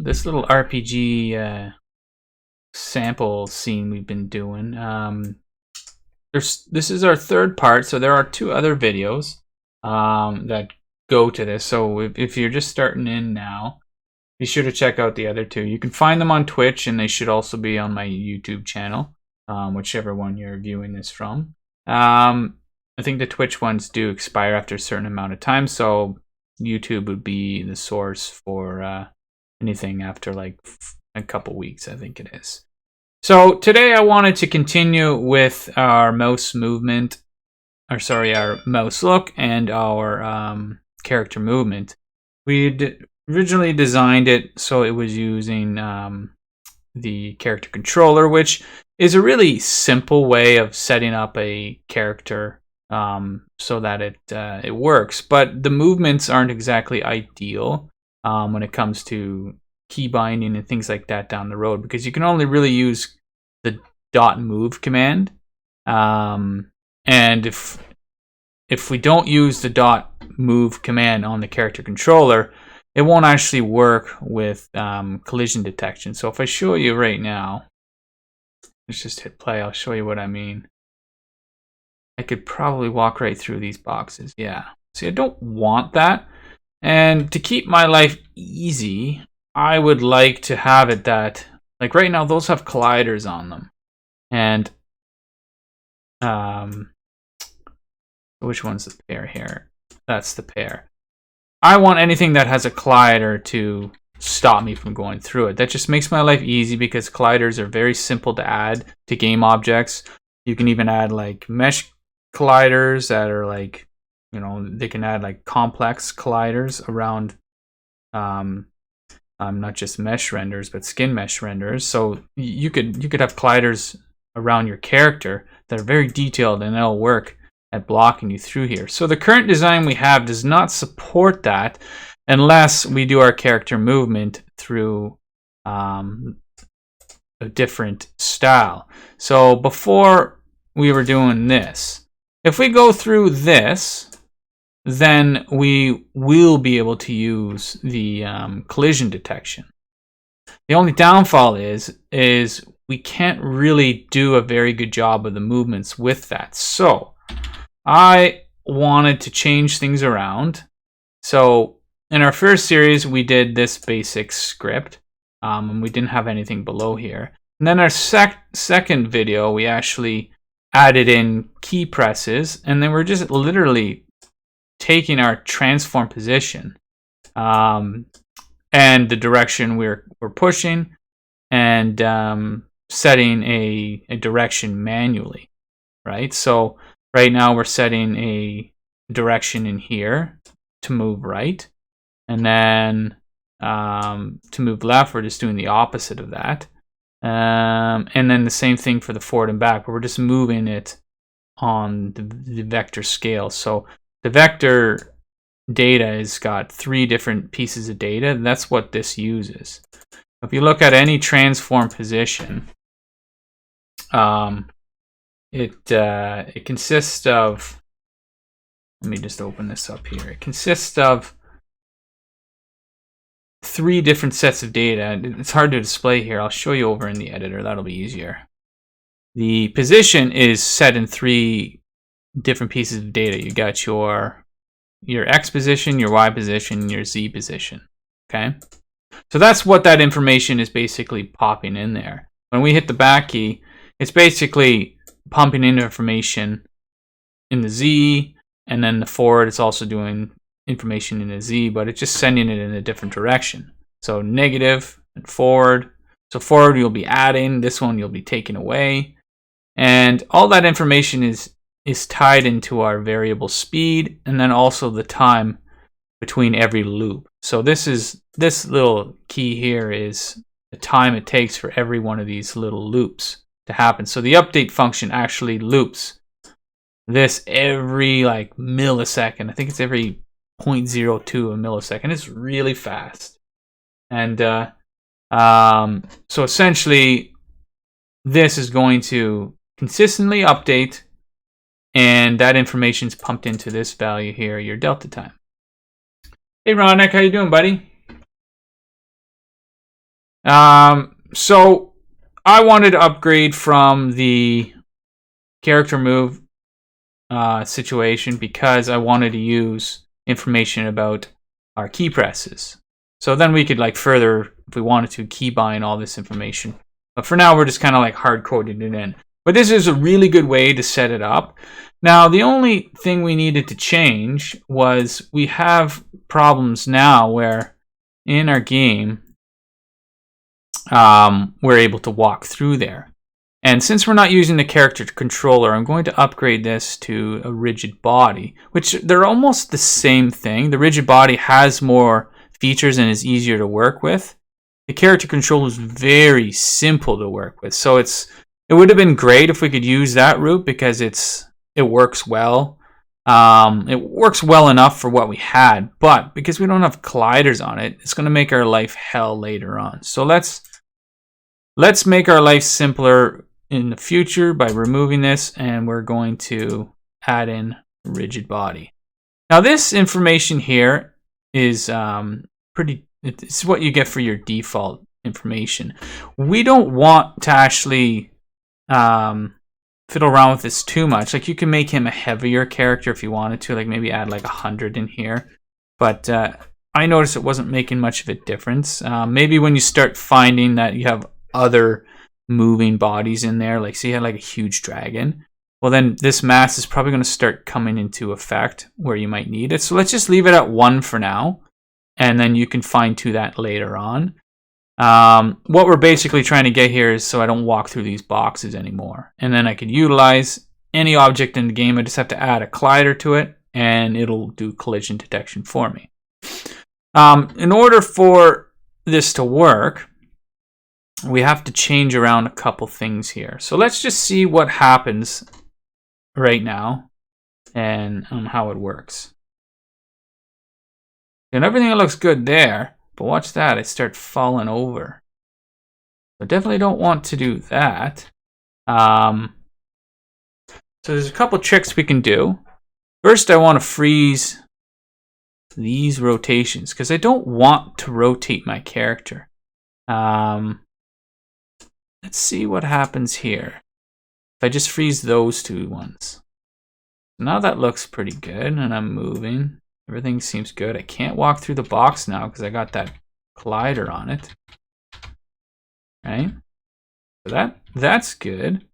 this little RPG sample scene we've been doing. This is our third part, so there are 2 other videos that go to this. So if you're just starting in now, be sure to check out the other 2. You can find them on Twitch, and they should also be on my YouTube channel, whichever one you're viewing this from. I think the Twitch ones do expire after a certain amount of time, so YouTube would be the source for anything after like a couple weeks, I think it is. So today I wanted to continue with our mouse movement, our mouse look and our character movement. We'd originally designed it so it was using the character controller, which is a really simple way of setting up a character so that it works. But the movements aren't exactly ideal when it comes to key binding and things like that down the road, because you can only really use the .move command, and if we don't use the .move command on the character controller, it won't actually work with collision detection. So if I show you right now, let's just hit play, I'll show you what I mean. I could probably walk right through these boxes. Yeah. See, I don't want that. And to keep my life easy, I would like to have it that, like right now, those have colliders on them. And which one's the pair here? That's the pair. I want anything that has a collider to stop me from going through it. That just makes my life easy, because colliders are very simple to add to game objects. You can even add like mesh colliders that are like, you know, they can add like complex colliders around not just mesh renders, but skin mesh renders. So you could have colliders around your character that are very detailed, and they'll work at blocking you through here. So the current design we have does not support that unless we do our character movement through a different style. So before we were doing this, if we go through this, then we will be able to use the collision detection. The only downfall is we can't really do a very good job of the movements with that. So I wanted to change things around. So in our first series, we did this basic script, and we didn't have anything below here. And then our second video, we actually added in key presses, and then we're just literally taking our transform position and the direction we're pushing, and setting a direction manually, right? So right now we're setting a direction in here to move right, and then to move left, we're just doing the opposite of that. And then the same thing for the forward and back, but we're just moving it on the vector scale. So the vector data has got 3 different pieces of data, and that's what this uses. If you look at any transform position, it consists of, let me just open this up here. It consists of 3 different sets of data. It's hard to display here. I'll show you over in the editor. That'll be easier. The position is set in 3 different pieces of data. You got your X position, your Y position, and your Z position. Okay? So that's what that information is basically popping in there. When we hit the back key, it's basically pumping in information in the Z, and then the forward, it's also doing information in the Z, but it's just sending it in a different direction. So negative and forward. So forward you'll be adding, this one you'll be taking away. And all that information is tied into our variable speed, and then also the time between every loop. So this little key here is the time it takes for every one of these little loops to happen. So the update function actually loops this every like millisecond. I think it's every 0.02 a millisecond. It's really fast. And so essentially this is going to consistently update, and that information is pumped into this value here, your delta time. Hey Ronak, how you doing, buddy? So I wanted to upgrade from the character move situation because I wanted to use information about our key presses. So then we could like further, if we wanted to, keybind all this information. But for now, we're just kind of like hard coding it in. But this is a really good way to set it up. Now, the only thing we needed to change was we have problems now where in our game, we're able to walk through there. And since we're not using the character controller, I'm going to upgrade this to a rigid body, which they're almost the same thing. The rigid body has more features and is easier to work with. The character controller is very simple to work with. So it would have been great if we could use that route because it works well. It works well enough for what we had, but because we don't have colliders on it, it's going to make our life hell later on. So let's make our life simpler in the future by removing this, and we're going to add in rigid body. Now this information here is it's what you get for your default information. We don't want to actually fiddle around with this too much. Like you can make him a heavier character if you wanted to, like maybe add like 100 in here. But I noticed it wasn't making much of a difference. Maybe when you start finding that you have other moving bodies in there, like say you had like a huge dragon, well then this mass is probably going to start coming into effect where you might need it. So let's just leave it at 1 for now, and then you can fine tune that later on. What we're basically trying to get here is so I don't walk through these boxes anymore, and then I could utilize any object in the game. I just have to add a collider to it and it'll do collision detection for me. In order for this to work, we have to change around a couple things here. So let's just see what happens right now and how it works. And everything looks good there, but watch that, I start falling over. I definitely don't want to do that. So there's a couple tricks we can do. First, I want to freeze these rotations because I don't want to rotate my character. Let's see what happens here if I just freeze those two ones. Now that looks pretty good, and I'm moving. Everything seems good. I can't walk through the box now because I got that collider on it. Right? So that's good.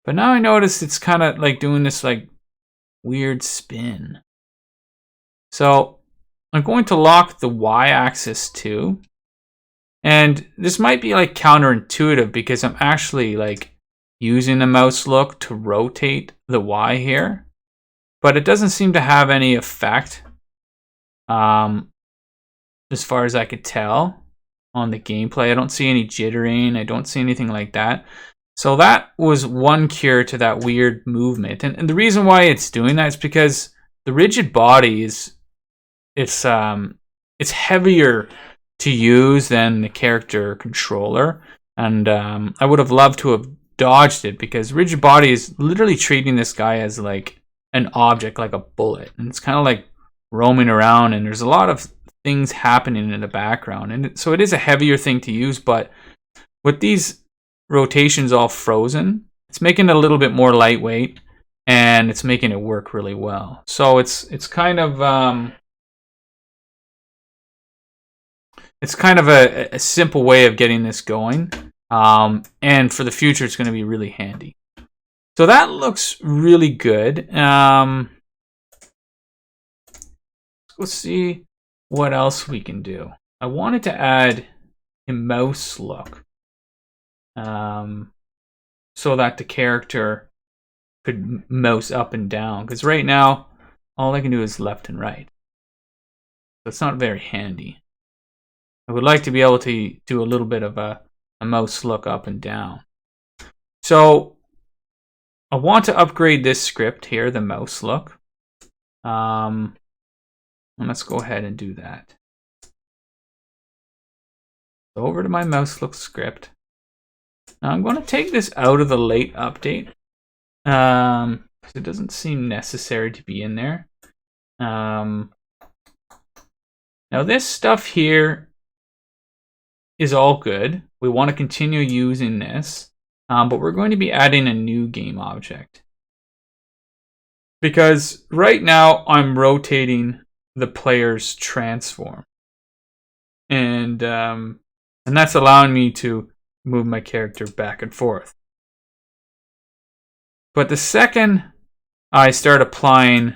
But now I notice it's kind of like doing this like weird spin. So I'm going to lock the y-axis too. And this might be like counterintuitive because I'm actually like using the Mouselook to rotate the Y here, but it doesn't seem to have any effect as far as I could tell on the gameplay. I don't see any jittering. I don't see anything like that. So that was one cure to that weird movement. And the reason why it's doing that is because the rigid body it's heavier to use than the character controller, and I would have loved to have dodged it because rigid body is literally treating this guy as like an object, like a bullet, and it's kind of like roaming around, and there's a lot of things happening in the background, and so it is a heavier thing to use. But with these rotations all frozen, it's making it a little bit more lightweight, and it's making it work really well. So it's kind of a simple way of getting this going. And for the future, it's going to be really handy. So that looks really good. Let's go see what else we can do. I wanted to add a Mouselook so that the character could mouse up and down. Because right now, all I can do is left and right. So it's not very handy. I would like to be able to do a little bit of a Mouselook up and down. So I want to upgrade this script here, the Mouselook. And let's go ahead and do that. So over to my Mouselook script. Now I'm going to take this out of the late update because it doesn't seem necessary to be in there. Now this stuff here is all good. We want to continue using this, but we're going to be adding a new game object. Because right now I'm rotating the player's transform. And that's allowing me to move my character back and forth. But the second I start applying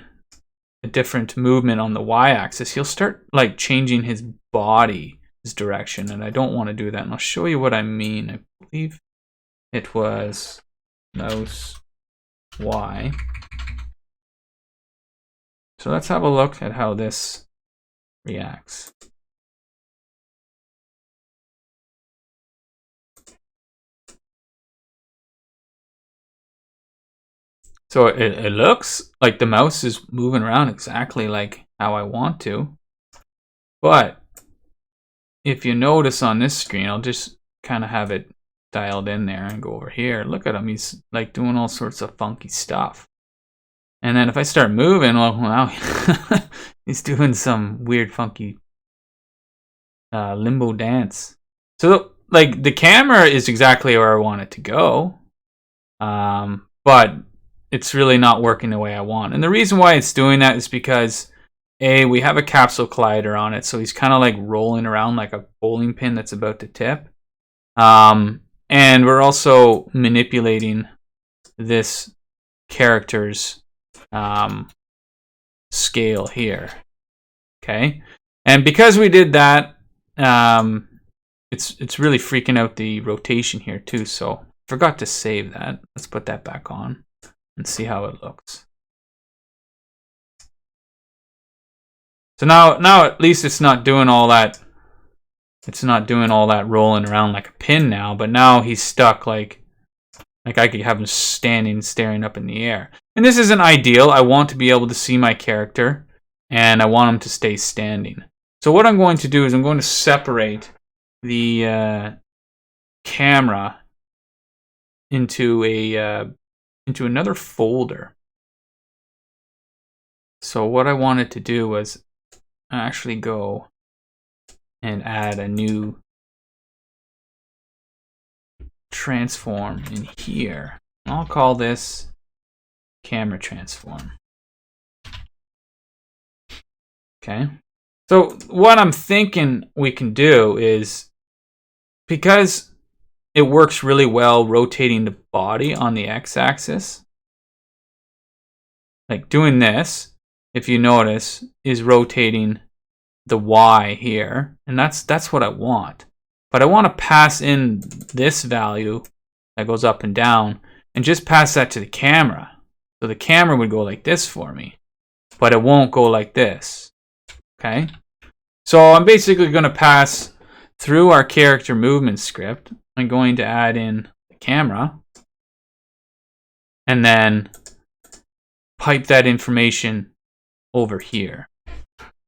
a different movement on the y-axis, he'll start like changing his body's direction, and I don't want to do that. And I'll show you what I mean. I believe it was mouse Y. So let's have a look at how this reacts. So it looks like the mouse is moving around exactly like how I want to. But if you notice on this screen, I'll just kind of have it dialed in there and go over here. Look at him. He's like doing all sorts of funky stuff. And then if I start moving, well, now he's doing some weird, funky limbo dance. So like the camera is exactly where I want it to go. But it's really not working the way I want. And the reason why it's doing that is because we have a capsule collider on it, so he's kind of like rolling around like a bowling pin that's about to tip. And we're also manipulating this character's scale here. Okay, and because we did that, it's really freaking out the rotation here too. So forgot to save that. Let's put that back on and see how it looks. So now at least it's not doing all that. It's not doing all that rolling around like a pin now, but now he's stuck like I could have him standing, staring up in the air. And this isn't ideal. I want to be able to see my character, and I want him to stay standing. So what I'm going to do is I'm going to separate the camera into another folder. So what I wanted to do was actually go and add a new transform in here. I'll call this camera transform. Okay. So what I'm thinking we can do is, because it works really well rotating the body on the x-axis, like doing this, if you notice, is rotating the y here, and that's what I want. But I want to pass in this value that goes up and down and just pass that to the camera. So the camera would go like this for me, but it won't go like this. Okay? So I'm basically going to pass through our character movement script. I'm going to add in the camera and then pipe that information over here.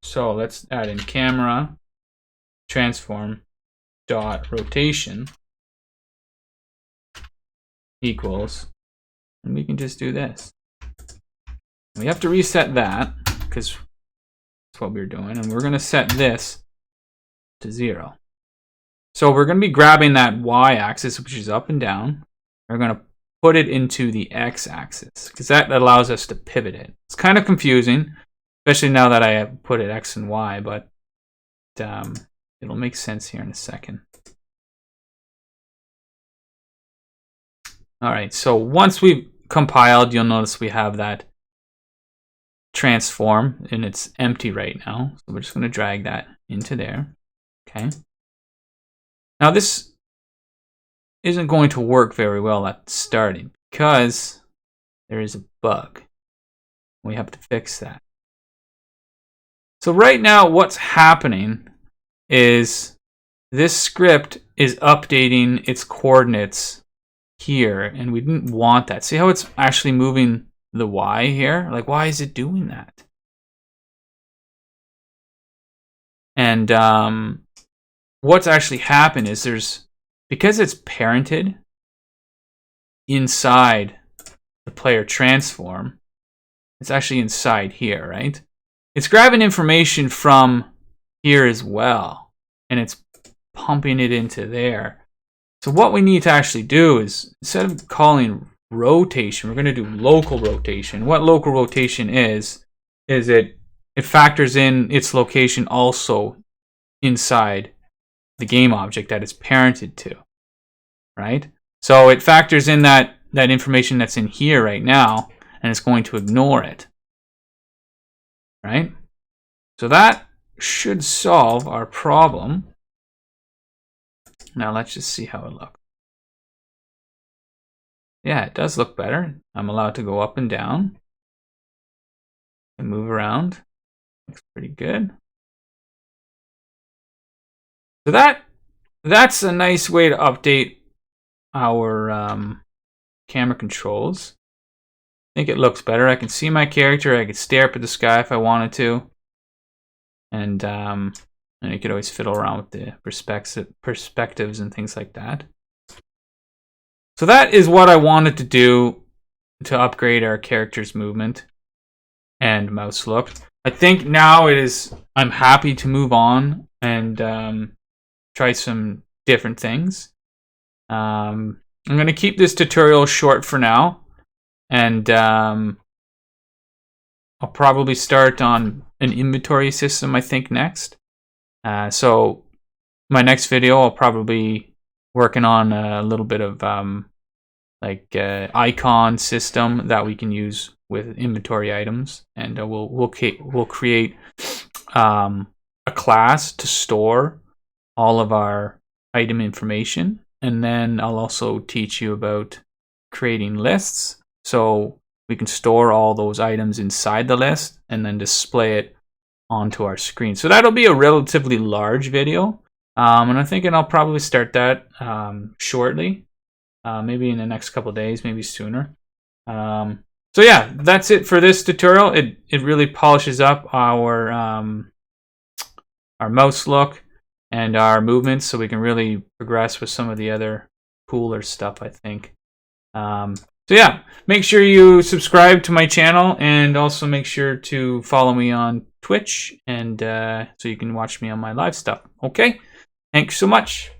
So let's add in camera transform dot rotation equals, and we can just do this. We have to reset that because that's what we're doing, and we're going to set this to 0. So we're going to be grabbing that y-axis, which is up and down. We're going to put it into the x-axis because that allows us to pivot it. It's kind of confusing, especially now that I have put it x and y, but it'll make sense here in a second. All right, so once we've compiled, you'll notice we have that transform, and it's empty right now. So we're just going to drag that into there. Okay. Now this isn't going to work very well at starting because there is a bug. We have to fix that. So right now what's happening is this script is updating its coordinates here, and we didn't want that. See how it's actually moving the y here? Like, why is it doing that? And what's actually happened is because it's parented inside the player transform, it's actually inside here, right? It's grabbing information from here as well, and it's pumping it into there. So what we need to actually do is, instead of calling rotation, we're going to do local rotation. What local rotation is it factors in its location also inside the game object that it's parented to, right? So it factors in that information that's in here right now, and it's going to ignore it, right? So that should solve our problem. Now let's just see how it looks. Yeah, it does look better. I'm allowed to go up and down and move around. Looks pretty good. So that's a nice way to update our camera controls. I think it looks better. I can see my character. I could stare up at the sky if I wanted to, and you could always fiddle around with the perspectives and things like that. So that is what I wanted to do to upgrade our character's movement and mouse look. I think now I'm happy to move on and try some different things. I'm going to keep this tutorial short for now, and I'll probably start on an inventory system, I think, next. So my next video, I'll probably be working on a little bit of icon system that we can use with inventory items, and we'll create a class to store all of our item information, and then I'll also teach you about creating lists so we can store all those items inside the list and then display it onto our screen. So that'll be a relatively large video, and I'm thinking I'll probably start that shortly, maybe in the next couple days, maybe sooner. So yeah, that's it for this tutorial. It really polishes up our mouse look and our movements, so we can really progress with some of the other cooler stuff, I think. So yeah, make sure you subscribe to my channel, and also make sure to follow me on Twitch, and so you can watch me on my live stuff. Okay, thanks so much.